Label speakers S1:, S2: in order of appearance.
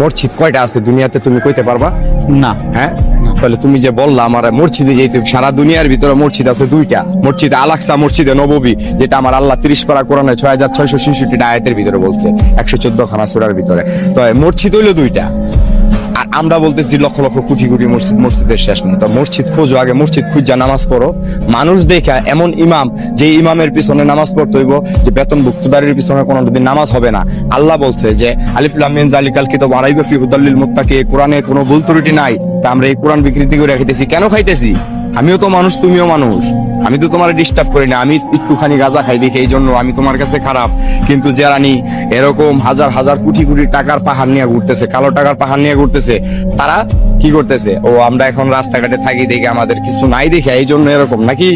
S1: মসজিদ কয়টা আছে দুনিয়াতে তুমি কইতে পারবা?
S2: না।
S1: হ্যাঁ, তাহলে তুমি যে বললা আমার মসজিদে যেতে, সারা দুনিয়ার ভিতরে মসজিদ আছে দুইটা, মসজিদে আল-আকসা, মসজিদে নববী, যেটা আমার আল্লাহ 30 পারা কোরআনে 6666 আয়াতের ভিতরে বলছে, 114 খানা সূরার ভিতরে। তো মসজিদ হইলো দুইটা, আর আমরা বলতেছি লক্ষ লক্ষ কোটি কোটি মসজিদ, মসজিদের শেষ নেই। তো মসজিদ খোঁজো, আগে মসজিদ খুঁজা নামাজ পড়ো। মানুষ দেখা এমন ইমাম, যে ইমামের পিছনে নামাজ পড়তে হইব, যে বেতনভুক্তদারির পিছনে কোনোদিন নামাজ হবে না। আল্লাহ বলছে যে আলিফ লাম মিম যালিকাল কিতাব লা রাইবা ফিহি হুদাল লিল মুত্তাকিন, কোরআনে কোনো ভুল ত্রুটি নাই। তা আমরা এই কোরআন বিকৃতি করে খাইতেছি কেন? খাইতেছি আমিও তো মানুষ, তুমিও মানুষ, আমি তো তোমার ডিস্টার্ব করি না। আমি একটুখানি গাঁজা খাই দেখি, এই জন্য আমি তোমার কাছে খারাপ। কিন্তু যারা এরকম হাজার হাজার কোটি কোটি টাকার পাহাড় নিয়ে ঘুরতেছে, কালো টাকার পাহাড় নিয়ে ঘুরতেছে, তারা কি করতেছে? ও আমরা এখন রাস্তাঘাটে থাকি দেখে আমাদের কিছু নাই দেখে এই জন্য এরকম নাকি?